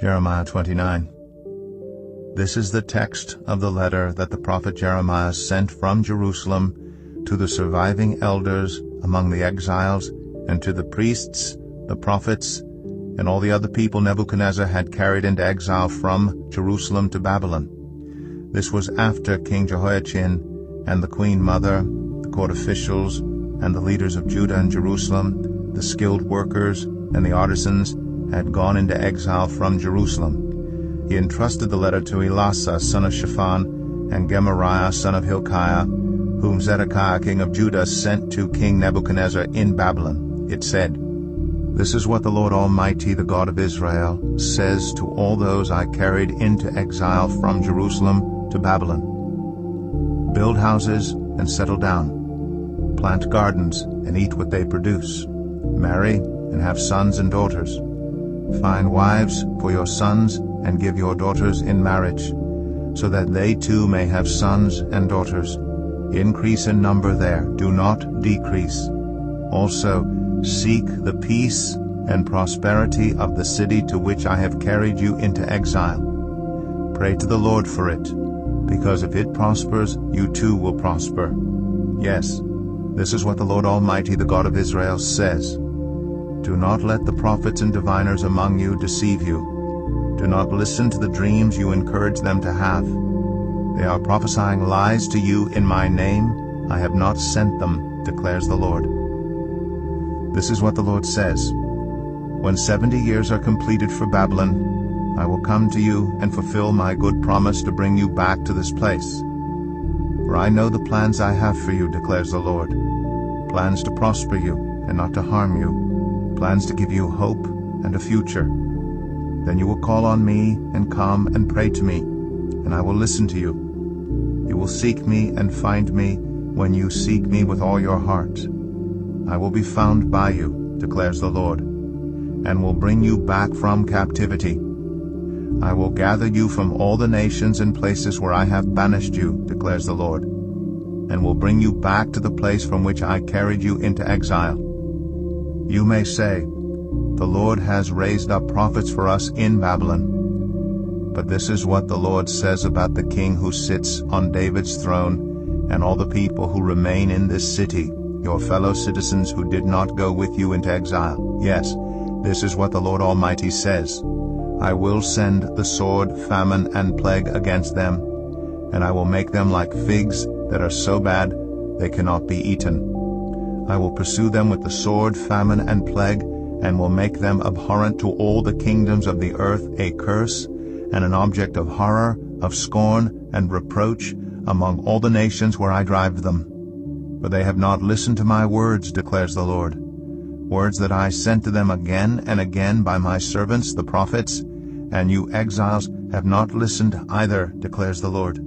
Jeremiah 29. This is the text of the letter that the prophet Jeremiah sent from Jerusalem to the surviving elders among the exiles, and to the priests, the prophets, and all the other people Nebuchadnezzar had carried into exile from Jerusalem to Babylon. This was after King Jehoiachin and the queen mother, the court officials, and the leaders of Judah and Jerusalem, the skilled workers and the artisans, had gone into exile from Jerusalem. He entrusted the letter to Elasah, son of Shaphan, and Gemariah, son of Hilkiah, whom Zedekiah, king of Judah, sent to King Nebuchadnezzar in Babylon. It said, "This is what the Lord Almighty, the God of Israel, says to all those I carried into exile from Jerusalem to Babylon. Build houses and settle down. Plant gardens and eat what they produce. Marry and have sons and daughters. Find wives for your sons and give your daughters in marriage, so that they too may have sons and daughters. Increase in number there, do not decrease. Also, seek the peace and prosperity of the city to which I have carried you into exile. Pray to the Lord for it, because if it prospers, you too will prosper. Yes, this is what the Lord Almighty, the God of Israel, says. Do not let the prophets and diviners among you deceive you. Do not listen to the dreams you encourage them to have. They are prophesying lies to you in my name. I have not sent them, declares the Lord. This is what the Lord says. When 70 years are completed for Babylon, I will come to you and fulfill my good promise to bring you back to this place. For I know the plans I have for you, declares the Lord. Plans to prosper you and not to harm you. Plans to give you hope and a future. Then you will call on me and come and pray to me, and I will listen to you. You will seek me and find me when you seek me with all your heart. I will be found by you, declares the Lord, and will bring you back from captivity. I will gather you from all the nations and places where I have banished you, declares the Lord, and will bring you back to the place from which I carried you into exile. You may say, the Lord has raised up prophets for us in Babylon. But this is what the Lord says about the king who sits on David's throne and all the people who remain in this city, your fellow citizens who did not go with you into exile. Yes, this is what the Lord Almighty says. I will send the sword, famine, and plague against them, and I will make them like figs that are so bad they cannot be eaten. I will pursue them with the sword, famine, and plague, and will make them abhorrent to all the kingdoms of the earth, a curse, and an object of horror, of scorn, and reproach among all the nations where I drive them. For they have not listened to my words, declares the Lord, words that I sent to them again and again by my servants, the prophets, and you exiles have not listened either, declares the Lord.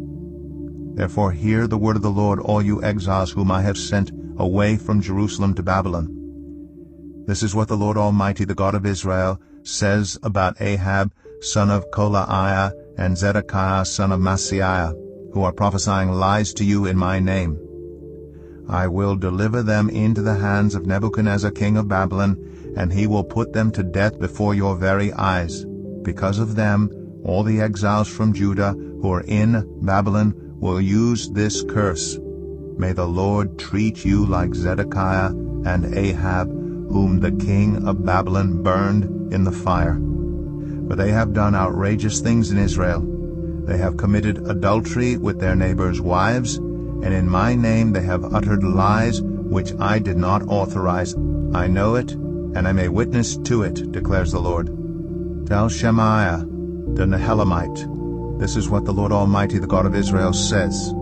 Therefore hear the word of the Lord, all you exiles whom I have sent away from Jerusalem to Babylon. This is what the Lord Almighty, the God of Israel, says about Ahab, son of Kolaiah, and Zedekiah, son of Maaseiah, who are prophesying lies to you in my name. I will deliver them into the hands of Nebuchadnezzar, king of Babylon, and he will put them to death before your very eyes. Because of them, all the exiles from Judah who are in Babylon will use this curse. May the Lord treat you like Zedekiah and Ahab, whom the king of Babylon burned in the fire. For they have done outrageous things in Israel. They have committed adultery with their neighbors' wives, and in my name they have uttered lies which I did not authorize. I know it, and I may witness to it, declares the Lord. Tell Shemaiah the Nehelamite, this is what the Lord Almighty, the God of Israel, says.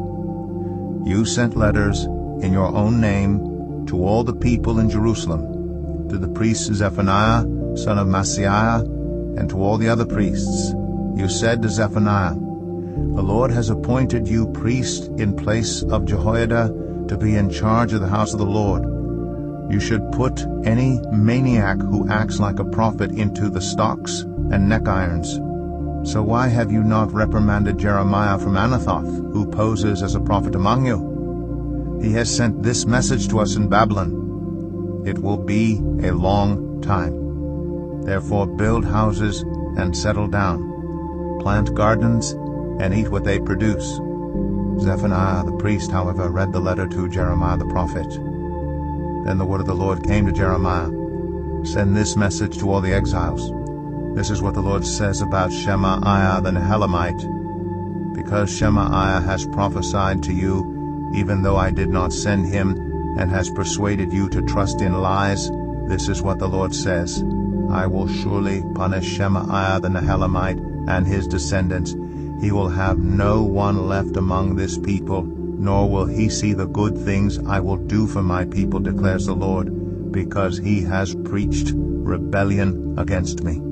You sent letters in your own name to all the people in Jerusalem, to the priest Zephaniah, son of Maaseiah, and to all the other priests. You said to Zephaniah, the Lord has appointed you priest in place of Jehoiada to be in charge of the house of the Lord. You should put any maniac who acts like a prophet into the stocks and neck irons. So why have you not reprimanded Jeremiah from Anathoth, who poses as a prophet among you? He has sent this message to us in Babylon. It will be a long time. Therefore build houses and settle down. Plant gardens and eat what they produce. Zephaniah the priest, however, read the letter to Jeremiah the prophet. Then the word of the Lord came to Jeremiah. Send this message to all the exiles. This is what the Lord says about Shemaiah the Nehelamite. Because Shemaiah has prophesied to you, even though I did not send him, and has persuaded you to trust in lies, this is what the Lord says. I will surely punish Shemaiah the Nehelamite and his descendants. He will have no one left among this people, nor will he see the good things I will do for my people, declares the Lord, because he has preached rebellion against me.